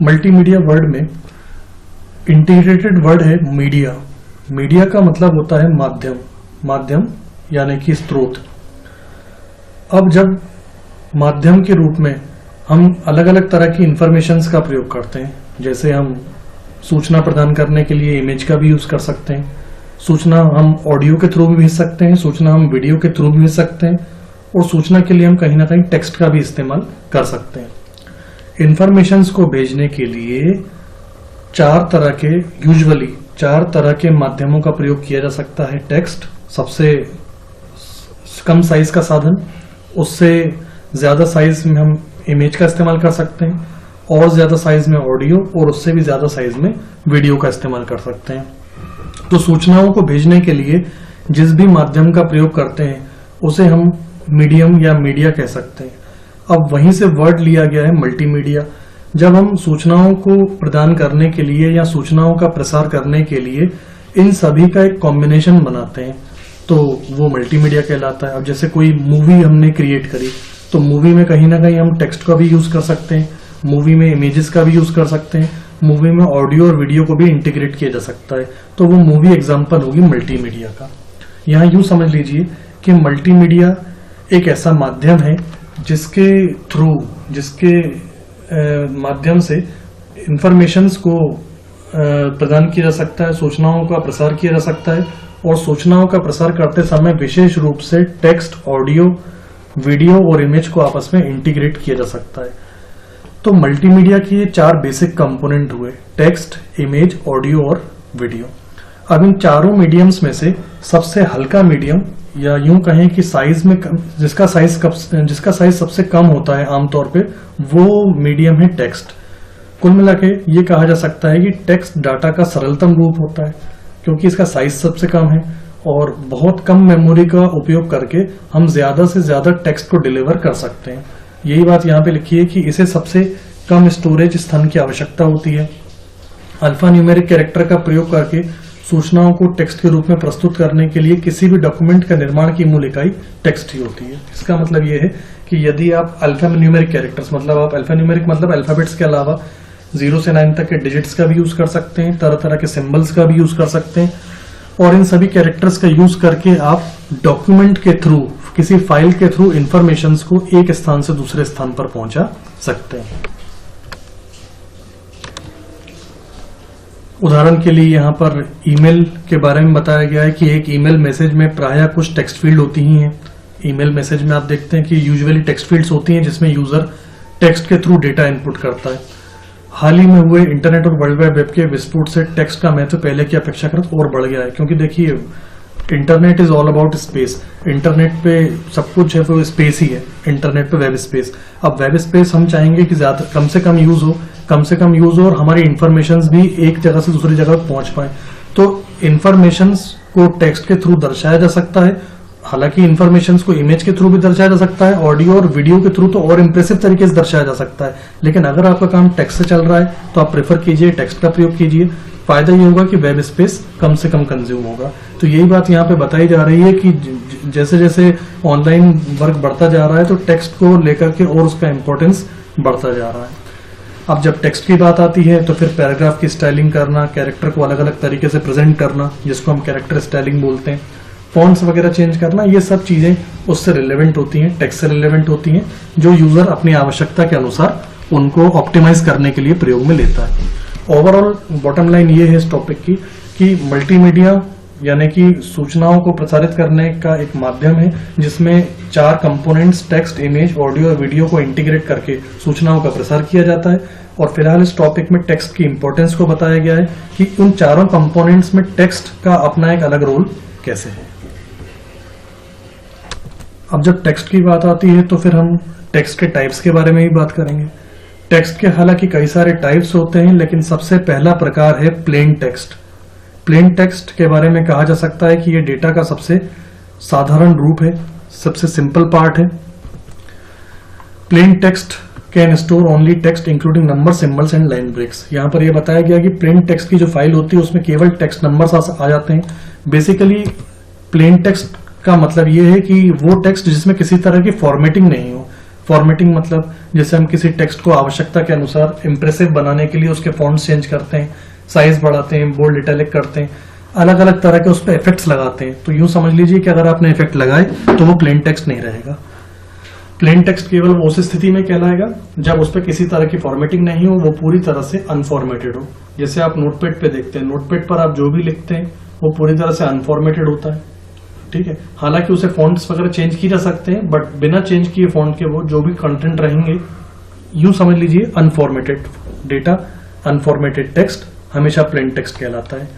Multimedia word में integrated word है media. Media का मतलब होता है माध्यम यानी कि स्रोत। अब जब माध्यम के रूप में हम अलग अलग तरह की इंफॉर्मेशंस का प्रयोग करते हैं, जैसे हम सूचना प्रदान करने के लिए इमेज का भी यूज कर सकते हैं, सूचना हम ऑडियो के थ्रू भी भेज सकते हैं, सूचना हम वीडियो के थ्रू भी भेज सकते हैं, और सूचना के लिए हम कहीं ना कहीं टेक्स्ट का भी इस्तेमाल कर सकते हैं। इंफॉर्मेशंस को भेजने के लिए यूजुअली चार तरह के माध्यमों का प्रयोग किया जा सकता है। टेक्स्ट सबसे कम साइज का साधन, उससे ज्यादा साइज में हम इमेज का इस्तेमाल कर सकते हैं, और ज्यादा साइज में ऑडियो, और उससे भी ज्यादा साइज में वीडियो का इस्तेमाल कर सकते हैं। तो सूचनाओं को भेजने के लिए जिस भी माध्यम का प्रयोग करते हैं उसे हम मीडियम या मीडिया कह सकते हैं। अब वहीं से वर्ड लिया गया है मल्टीमीडिया। जब हम सूचनाओं को प्रदान करने के लिए या सूचनाओं का प्रसार करने के लिए इन सभी का एक कॉम्बिनेशन बनाते हैं तो वो मल्टीमीडिया कहलाता है। अब जैसे कोई मूवी हमने क्रिएट करी तो मूवी में कहीं ना कहीं हम टेक्स्ट का भी यूज कर सकते हैं, मूवी में इमेजेस का भी यूज कर सकते हैं, मूवी में ऑडियो और वीडियो को भी इंटीग्रेट किया जा सकता है। तो वो मूवी एग्जांपल होगी मल्टीमीडिया का। यहाँ यूं समझ लीजिए कि मल्टीमीडिया एक ऐसा माध्यम है जिसके माध्यम से इंफॉर्मेशंस को प्रदान किया जा सकता है, सूचनाओं का प्रसार किया जा सकता है, और सूचनाओं का प्रसार करते समय विशेष रूप से टेक्स्ट, ऑडियो, वीडियो और इमेज को आपस में इंटीग्रेट किया जा सकता है। तो मल्टीमीडिया के ये चार बेसिक कंपोनेंट हुए, टेक्स्ट, इमेज, ऑडियो और वीडियो। अब इन चारों मीडियम्स में से सबसे हल्का मीडियम, या यूं कहें कि साइज में जिसका साइज सबसे कम होता है आमतौर पे, वो मीडियम है टेक्स्ट। कुल मिला के ये कहा जा सकता है कि टेक्स्ट डाटा का सरलतम रूप होता है क्योंकि इसका साइज सबसे कम है, और बहुत कम मेमोरी का उपयोग करके हम ज्यादा से ज्यादा टेक्स्ट को डिलीवर कर सकते हैं। यही बात यहाँ पे लिखी है कि इसे सबसे कम स्टोरेज स्थान की आवश्यकता होती है। अल्फा न्यूमेरिक कैरेक्टर का प्रयोग करके सूचनाओं को टेक्स्ट के रूप में प्रस्तुत करने के लिए किसी भी डॉक्यूमेंट का निर्माण की मूल इकाई टेक्स्ट ही होती है। इसका मतलब ये है कि यदि आप अल्फा न्यूमेरिक कैरेक्टर्स मतलब अल्फाबेट्स के अलावा 0 से 9 तक के डिजिट्स का भी यूज कर सकते हैं, तरह तरह के सिंबल्स का भी यूज कर सकते हैं, और इन सभी कैरेक्टर्स का यूज करके आप डॉक्यूमेंट के थ्रू, किसी फाइल के थ्रू इंफॉर्मेशंस को एक स्थान से दूसरे स्थान पर पहुंचा सकते हैं। उदाहरण के लिए यहाँ पर ईमेल के बारे में बताया गया है कि एक ईमेल मैसेज में प्रायः कुछ टेक्स्ट फील्ड होती ही हैं। ईमेल मैसेज में आप देखते हैं कि यूजुअली टेक्स्ट फील्ड्स होती हैं जिसमें यूजर टेक्स्ट के थ्रू डेटा इनपुट करता है। हाल ही में हुए इंटरनेट और वर्ल्ड वाइड वेब के विस्फोट से टेक्स्ट का महत्व पहले की अपेक्षाकृत और बढ़ गया है, क्योंकि देखिए internet is all about space. Internet पे सब कुछ है वो स्पेस ही है, इंटरनेट पे वेब स्पेस। अब वेब स्पेस हम चाहेंगे कि ज्यादा कम से कम यूज हो और हमारी इंफॉर्मेशंस भी एक जगह से दूसरी जगह पहुंच पाए। तो इंफॉर्मेशंस को टेक्स्ट के थ्रू दर्शाया जा सकता है, हालांकि इंफॉर्मेशंस को इमेज के थ्रू भी दर्शाया जा सकता है, ऑडियो और वीडियो के थ्रू तो और इंप्रेसिव तरीके से दर्शाया जा सकता है। लेकिन अगर आपका काम टेक्स्ट से चल रहा है तो आप प्रेफर कीजिए टेक्स्ट का प्रयोग कीजिए। फायदा ये होगा कि वेब स्पेस कम से कम कंज्यूम होगा। तो यही बात यहाँ पे बताई जा रही है कि जैसे जैसे ऑनलाइन वर्क बढ़ता जा रहा है तो टेक्स्ट को लेकर के और उसका इंपॉर्टेंस बढ़ता जा रहा है। अब जब टेक्स्ट की बात आती है तो फिर पैराग्राफ की स्टाइलिंग करना, कैरेक्टर को अलग अलग तरीके से प्रेजेंट करना, जिसको हम कैरेक्टर स्टाइलिंग बोलते हैं, फॉन्ट्स वगैरह चेंज करना, ये सब चीजें उससे रिलेवेंट होती हैं, टेक्स्ट से रिलेवेंट होती हैं, जो यूजर अपनी आवश्यकता के अनुसार उनको ऑप्टिमाइज करने के लिए प्रयोग में लेता है। ओवरऑल बॉटम लाइन ये है इस टॉपिक की कि मल्टीमीडिया यानी कि सूचनाओं को प्रसारित करने का एक माध्यम है जिसमें चार कंपोनेंट्स टेक्स्ट, इमेज, ऑडियो और वीडियो को इंटीग्रेट करके सूचनाओं का प्रसार किया जाता है। और फिलहाल इस टॉपिक में टेक्स्ट की इंपॉर्टेंस को बताया गया है कि उन चारों कंपोनेंट्स में टेक्स्ट का अपना एक अलग रोल कैसे है। अब जब टेक्स्ट की बात आती है तो फिर हम टेक्स्ट के टाइप्स के बारे में भी बात करेंगे। टेक्स्ट के हालांकि कई सारे टाइप्स होते हैं, लेकिन सबसे पहला प्रकार है प्लेन टेक्स्ट। प्लेन टेक्स्ट के बारे में कहा जा सकता है कि यह डेटा का सबसे साधारण रूप है, सबसे सिंपल पार्ट है। Plain text can store only text including number, symbols and line breaks. यहां पर यह बताया गया कि प्लेन टेक्स्ट की जो फाइल होती है उसमें केवल टेक्स्ट नंबर्स आ जाते हैं। बेसिकली प्लेन टेक्स्ट का मतलब यह है कि वो टेक्स्ट जिसमें किसी तरह की फॉर्मेटिंग नहीं हो। फॉर्मेटिंग मतलब जैसे हम किसी टेक्स्ट को आवश्यकता के अनुसार इंप्रेसिव बनाने के लिए उसके फॉन्ट्स चेंज करते हैं, साइज बढ़ाते हैं, बोल्ड इटैलिक करते हैं, अलग अलग तरह के उस पर इफेक्ट्स लगाते हैं। तो यूं समझ लीजिए कि अगर आपने इफेक्ट लगाए तो वो प्लेन टेक्स्ट नहीं रहेगा। प्लेन टेक्स्ट केवल उस स्थिति में कहलाएगा जब उस पर किसी तरह की फॉर्मेटिंग नहीं हो, वो पूरी तरह से अनफॉर्मेटेड हो। जैसे आप नोटपैड पे देखते हैं, नोटपैड पर आप जो भी लिखते हैं वो पूरी तरह से अनफॉर्मेटेड होता है, ठीक है। हालांकि उसे फॉन्ट्स वगैरह चेंज किए जा सकते हैं, बट बिना चेंज किए फॉन्ट के वो जो भी कंटेंट रहेंगे, यूं समझ लीजिए अनफॉर्मेटेड डेटा, अनफॉर्मेटेड टेक्स्ट हमेशा प्लेन टेक्स्ट कहलाता है।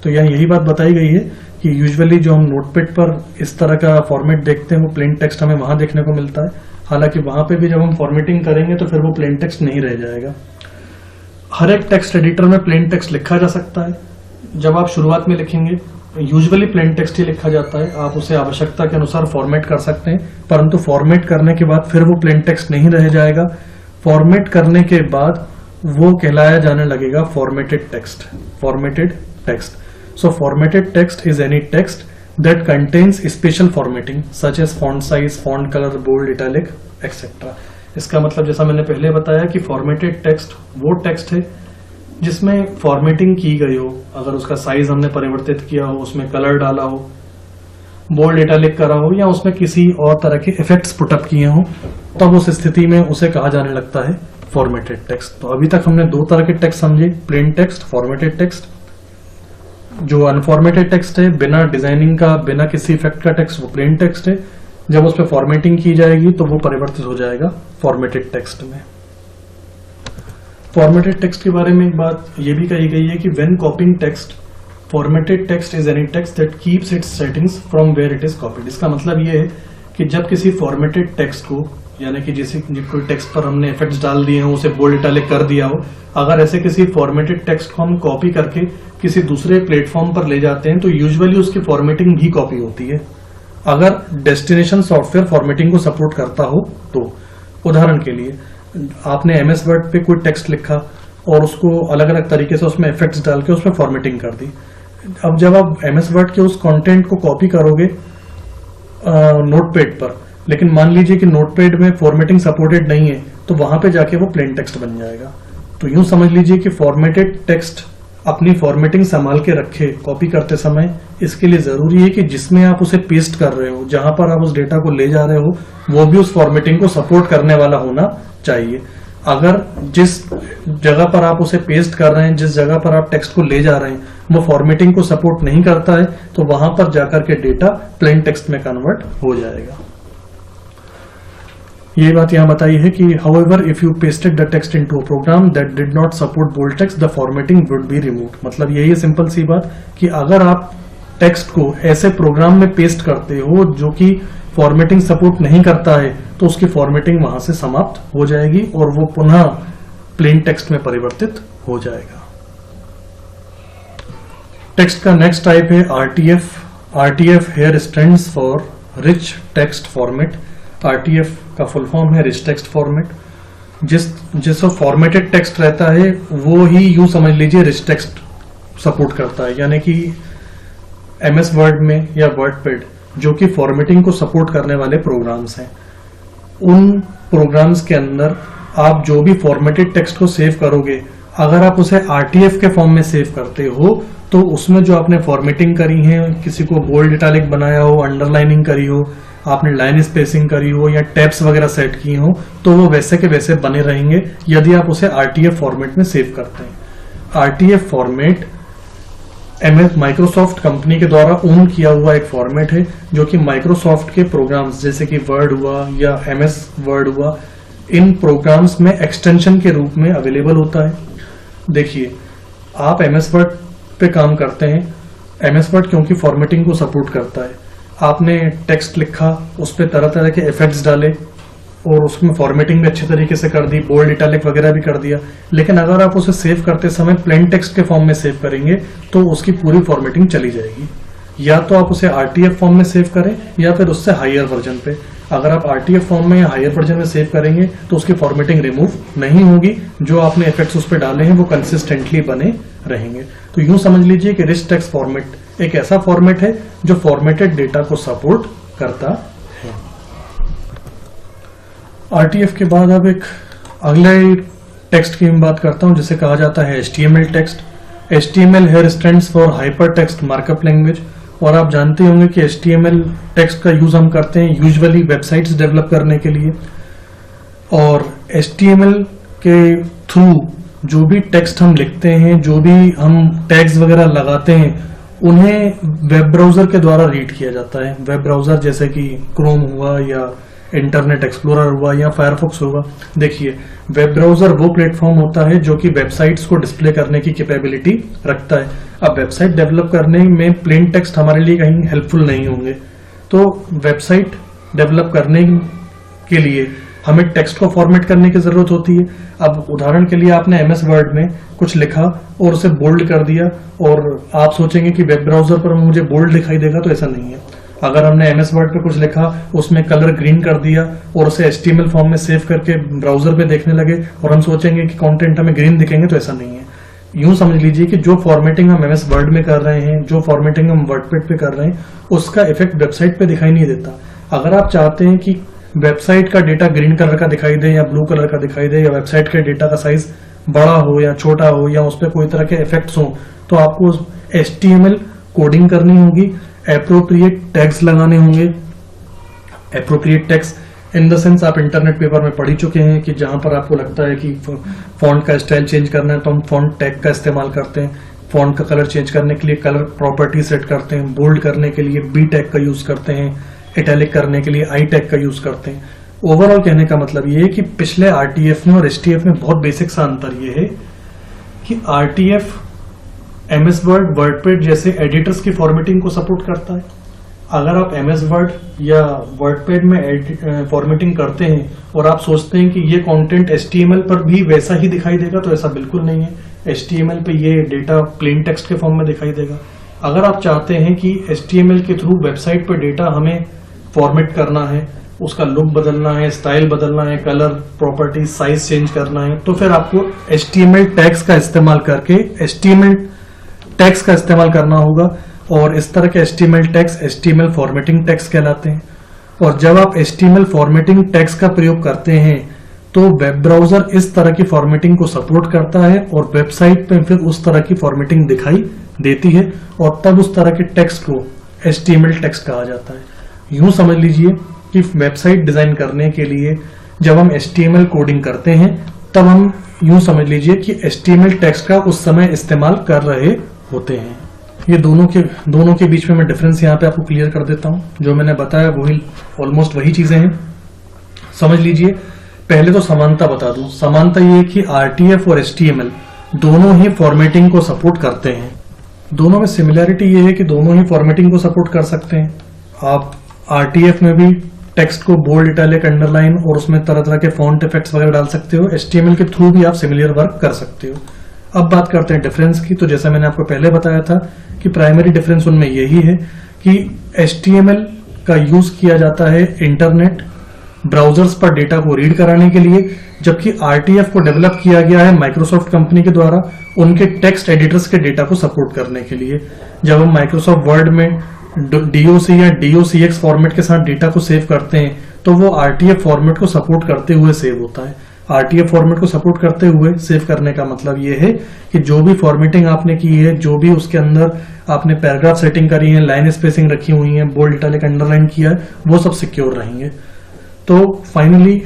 तो यहाँ यही बात बताई गई है कि यूजुअली जो हम नोटपैड पर इस तरह का फॉर्मेट देखते हैं वो प्लेन टेक्स्ट हमें वहां देखने को मिलता है। हालांकि वहां पे भी जब हम फॉर्मेटिंग करेंगे तो फिर वो प्लेन टेक्स्ट नहीं रह जाएगा। हर एक टेक्स्ट एडिटर में प्लेन टेक्स्ट लिखा जा सकता है। जब आप शुरुआत में लिखेंगे यूजुअली प्लेन टेक्स्ट ही लिखा जाता है, आप उसे आवश्यकता के अनुसार फॉर्मेट कर सकते हैं, परंतु फॉर्मेट करने के बाद फिर वो प्लेन टेक्स्ट नहीं रह जाएगा। फॉर्मेट करने के बाद वो कहलाया जाने लगेगा formatted text, formatted text. So formatted text is any text that contains special formatting such as font size, font color, bold, italic, etc. इसका मतलब जैसा मैंने पहले बताया कि formatted text वो टेक्स्ट है जिसमें फॉर्मेटिंग की गई हो, अगर उसका साइज हमने परिवर्तित किया हो, उसमें कलर डाला हो, बोल्ड इटैलिक करा हो, या उसमें किसी और तरह के इफेक्ट्स पुटअप किए हो, तब उस स्थिति में उसे कहा जाने लगता है फॉर्मेटेड टेक्स्ट। तो अभी तक हमने दो तरह के टेक्स्ट समझे, प्लेन टेक्स्ट, फॉर्मेटेड टेक्स्ट। जो अनफॉर्मेटेड टेक्स्ट है, बिना डिजाइनिंग का, बिना किसी इफेक्ट का टेक्स्ट, वो प्लेन टेक्स्ट है। जब उस पर फॉर्मेटिंग की जाएगी तो वो परिवर्तित हो जाएगा फॉर्मेटेड टेक्स्ट में। फॉर्मेटेड टेक्स्ट के बारे में एक बात ये भी कही गई है कि when copying text, formatted text is any text that keeps its settings from where it is copied. इसका मतलब ये है कि जब किसी फॉर्मेटेड टेक्स्ट को, यानी कि जैसे कोई टेक्स्ट पर हमने इफेक्ट्स डाल दिए हो, उसे बोल्ड इटैलिक कर दिया हो, अगर ऐसे किसी फॉर्मेटेड टेक्स्ट को हम कॉपी करके किसी दूसरे प्लेटफॉर्म पर ले जाते हैं तो यूजुअली उसकी फॉर्मेटिंग भी कॉपी होती है, अगर डेस्टिनेशन सॉफ्टवेयर फॉर्मेटिंग को सपोर्ट करता हो तो। उदाहरण के लिए आपने MS वर्ड पे कोई टेक्स्ट लिखा और उसको अलग अलग तरीके से उसमें इफेक्ट्स डाल के उसमें फॉर्मेटिंग कर दी। अब जब आप MS वर्ड के उस कंटेंट को कॉपी करोगे नोटपैड पर, लेकिन मान लीजिए कि नोटपैड में फॉर्मेटिंग सपोर्टेड नहीं है, तो वहां पे जाके वो प्लेन टेक्स्ट बन जाएगा। तो यूं समझ लीजिए कि फॉर्मेटेड टेक्स्ट अपनी फॉर्मेटिंग संभाल के रखे कॉपी करते समय। इसके लिए जरूरी है कि जिसमें आप उसे पेस्ट कर रहे हो, जहां पर आप उस डेटा को ले जा रहे हो, वो भी उस फॉर्मेटिंग को सपोर्ट करने वाला होना चाहिए। अगर जिस जगह पर आप उसे पेस्ट कर रहे हैं, जिस जगह पर आप टेक्स्ट को ले जा रहे हैं, वो फॉर्मेटिंग को सपोर्ट नहीं करता है, तो वहां पर जाकर के डेटा प्लेन टेक्स्ट में कन्वर्ट हो जाएगा। ये बात यहाँ बताई है कि however if you pasted the text into a program that did not support bold text, the formatting would be removed। मतलब यही है सिंपल सी बात कि अगर आप टेक्स्ट को ऐसे प्रोग्राम में पेस्ट करते हो जो कि फॉर्मेटिंग सपोर्ट नहीं करता है, तो उसकी फॉर्मेटिंग वहां से समाप्त हो जाएगी और वो पुनः प्लेन टेक्स्ट में परिवर्तित हो जाएगा। टेक्स्ट का नेक्स्ट टाइप है RTF। RTF here stands for rich text format. RTF का फुल फॉर्म है रिच टेक्स्ट फॉर्मेट। जिस फॉर्मेटेड टेक्स्ट रहता है वो ही यूं समझ लीजिए रिच टेक्स्ट सपोर्ट करता है, यानी कि MS वर्ड में या वर्डपैड जो कि फॉर्मेटिंग को सपोर्ट करने वाले प्रोग्राम्स हैं, उन प्रोग्राम्स के अंदर आप जो भी फॉर्मेटेड टेक्स्ट को सेव करोगे, अगर आप उसे RTF के फॉर्म में सेव करते हो तो उसमें जो आपने फॉर्मेटिंग करी है, किसी को बोल्ड इटैलिक बनाया हो, अंडरलाइनिंग करी हो, आपने लाइन स्पेसिंग करी हो या टैब्स वगैरह सेट किए हो, तो वो वैसे के वैसे बने रहेंगे यदि आप उसे RTF फॉर्मेट में सेव करते हैं। RTF फॉर्मेट माइक्रोसॉफ्ट कंपनी के द्वारा ओन किया हुआ एक फॉर्मेट है जो कि माइक्रोसॉफ्ट के प्रोग्राम्स जैसे कि वर्ड हुआ या MS वर्ड हुआ, इन प्रोग्राम्स में एक्सटेंशन के रूप में अवेलेबल होता है। देखिए, आप MS वर्ड पे काम करते हैं, MS वर्ड क्योंकि फॉर्मेटिंग को सपोर्ट करता है, आपने टेक्स्ट लिखा, उस पर तरह तरह के इफेक्ट्स डाले और उसमें फॉर्मेटिंग भी अच्छे तरीके से कर दी, बोल्ड इटैलिक वगैरह भी कर दिया, लेकिन अगर आप उसे सेव करते समय प्लेन टेक्स्ट के फॉर्म में सेव करेंगे तो उसकी पूरी फॉर्मेटिंग चली जाएगी। या तो आप उसे RTF फॉर्म में सेव करें या फिर उससे हायर वर्जन पे। अगर आप RTF फॉर्म में या हायर वर्जन में सेव करेंगे तो उसकी फॉर्मेटिंग रिमूव नहीं होगी, जो आपने इफेक्ट्स उस पर डाले हैं वो कंसिस्टेंटली बने रहेंगे। तो यूं समझ लीजिए कि रिच टेक्स्ट फॉर्मेट एक ऐसा फॉर्मेट है जो फॉर्मेटेड डेटा को सपोर्ट करता है। RTF के बाद अब एक अगले टेक्स्ट की मैं बात करता हूं जिसे कहा जाता है HTML text. HTML here stands for Hypertext Markup Language। और आप जानते होंगे कि HTML टेक्स्ट का यूज हम करते हैं यूजुअली वेबसाइट्स डेवलप करने के लिए, और HTML के थ्रू जो भी टेक्स्ट हम लिखते हैं, जो भी हम टैग्स वगैरह लगाते हैं, उन्हें वेब ब्राउजर के द्वारा रीड किया जाता है। वेब ब्राउजर जैसे कि क्रोम हुआ या इंटरनेट एक्सप्लोरर हुआ या फायरफॉक्स हुआ। देखिए, वेब ब्राउजर वो प्लेटफॉर्म होता है जो कि वेबसाइट्स को डिस्प्ले करने की कैपेबिलिटी रखता है। अब वेबसाइट डेवलप करने में प्लेन टेक्स्ट हमारे लिए कहीं हेल्पफुल नहीं होंगे, तो वेबसाइट डेवलप करने के लिए हमें टेक्स्ट को फॉर्मेट करने की जरूरत होती है। अब उदाहरण के लिए आपने MS वर्ड में कुछ लिखा और उसे बोल्ड कर दिया, और आप सोचेंगे कि वेब ब्राउजर पर मुझे बोल्ड दिखाई देगा, तो ऐसा नहीं है। अगर हमने MS वर्ड पे कुछ लिखा, उसमें कलर ग्रीन कर दिया और उसे HTML फॉर्म में सेव करके ब्राउजर पे देखने लगे और हम सोचेंगे कि कंटेंट हमें ग्रीन दिखेंगे, तो ऐसा नहीं है। यूं समझ लीजिए कि जो फॉर्मेटिंग हम MS वर्ड में कर रहे हैं, जो फॉर्मेटिंग हम वर्डपैड पे कर रहे हैं, उसका इफेक्ट वेबसाइट पे दिखाई नहीं देता। अगर आप चाहते हैं कि वेबसाइट का डेटा ग्रीन कलर का दिखाई दे या ब्लू कलर का दिखाई दे, या वेबसाइट के डेटा का साइज बड़ा हो या छोटा हो, या उस पर कोई तरह के इफेक्ट्स हो, तो आपको HTML कोडिंग करनी होगी, एप्रोप्रिएट टैग्स लगाने होंगे। Appropriate tags in the sense आप इंटरनेट पेपर में पढ़ ही चुके हैं कि जहां पर आपको लगता है कि फॉन्ट का स्टाइल चेंज करना है तो हम फॉन्ट टैग का इस्तेमाल करते हैं, फॉन्ट का कलर चेंज करने के लिए कलर प्रॉपर्टी सेट करते हैं, बोल्ड करने के लिए B टैग का यूज करते हैं, इटैलिक करने के लिए I टैग का यूज करते हैं। ओवरऑल कहने का मतलब ये है कि पिछले RTF में और HTF में बहुत बेसिक सा अंतर ये है कि RTF MS वर्ड, वर्डपैड जैसे एडिटर्स की फॉर्मेटिंग को सपोर्ट करता है। अगर आप MS वर्ड या वर्डपैड में फॉर्मेटिंग करते हैं और आप सोचते हैं कि ये कंटेंट HTML पर भी वैसा ही दिखाई देगा, तो ऐसा बिल्कुल नहीं है। HTML पे ये डेटा प्लेन टेक्स्ट के फॉर्म में दिखाई देगा। अगर आप चाहते हैं कि HTML के थ्रू वेबसाइट पर डेटा हमें फॉर्मेट करना है, उसका लुक बदलना है, स्टाइल बदलना है, कलर प्रॉपर्टी साइज चेंज करना है, तो फिर आपको HTML टैग्स का इस्तेमाल करके HTML टैग्स का इस्तेमाल करना होगा। और इस तरह के HTML tags HTML formatting tags कहलाते हैं। और जब आप HTML फॉर्मेटिंग टैग्स का प्रयोग करते हैं तो वेब ब्राउजर इस तरह की फॉर्मेटिंग को सपोर्ट करता है और वेबसाइट पे फिर उस तरह की फॉर्मेटिंग दिखाई देती है, और तब उस तरह के टेक्स्ट को HTML टेक्स्ट कहा जाता है। यूं समझ लीजिए कि वेबसाइट डिजाइन करने के लिए जब हम HTML कोडिंग करते हैं, तब हम यूं समझ लीजिए कि HTML टेक्स्ट का उस समय इस्तेमाल कर रहे होते हैं। ये दोनों के बीच में मैं डिफरेंस यहाँ पे आपको क्लियर कर देता हूँ। जो मैंने बताया वही ऑलमोस्ट वही चीजें हैं, समझ लीजिए। पहले तो समानता बता दूं। समानता ये है कि RTF और HTML दोनों ही फॉर्मेटिंग को सपोर्ट करते हैं। दोनों में सिमिलैरिटी ये है कि दोनों ही फॉर्मेटिंग को सपोर्ट कर सकते हैं। आप RTF में भी टेक्स्ट को बोल्ड, इटैलिक, अंडरलाइन और उसमें तरह तरह के फॉन्ट इफेक्ट्स वगैरह डाल सकते हो। HTML के थ्रू भी आप सिमिलर वर्क कर सकते हो। अब बात करते हैं डिफरेंस की। तो जैसा मैंने आपको पहले बताया था कि प्राइमरी डिफरेंस उनमें यही है कि HTML का यूज किया जाता है इंटरनेट ब्राउजर्स पर डेटा को रीड कराने के लिए, जबकि RTF को डेवलप किया गया है माइक्रोसॉफ्ट कंपनी के द्वारा उनके टेक्स्ट एडिटर्स के डेटा को सपोर्ट करने के लिए। जब हम माइक्रोसॉफ्ट वर्ड में DOC या DOCX फॉर्मेट के साथ डेटा को सेव करते हैं तो वो RTF फॉर्मेट को सपोर्ट करते हुए सेव होता है। RTF फॉर्मेट को सपोर्ट करते हुए सेव करने का मतलब ये है कि जो भी फॉर्मेटिंग आपने की है, जो भी उसके अंदर आपने पैराग्राफ सेटिंग करी है, लाइन स्पेसिंग रखी हुई है, बोल्ड, इटैलिक, अंडरलाइन किया है, वो सब सिक्योर रहेंगे। तो फाइनली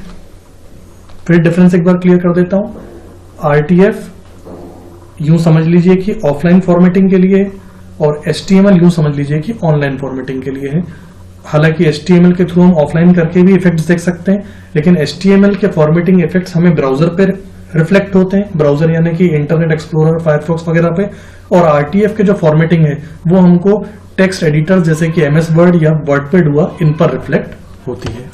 फिर डिफरेंस एक बार क्लियर कर देता हूं। RTF यूं समझ लीजिए कि ऑफलाइन फॉर्मेटिंग के लिए है और HTML यूं समझ लीजिए कि ऑनलाइन फॉर्मेटिंग के लिए है। हालांकि HTML के थ्रू हम ऑफलाइन करके भी इफेक्ट्स देख सकते हैं, लेकिन HTML के फॉर्मेटिंग इफेक्ट्स हमें ब्राउजर पे रिफ्लेक्ट होते हैं, ब्राउजर यानी कि इंटरनेट एक्सप्लोरर, फायरफॉक्स वगैरह पे। और RTF के जो फॉर्मेटिंग है वो हमको टेक्स्ट एडिटर जैसे कि MS वर्ड या वर्डपैड हुआ, इन पर रिफ्लेक्ट होती है।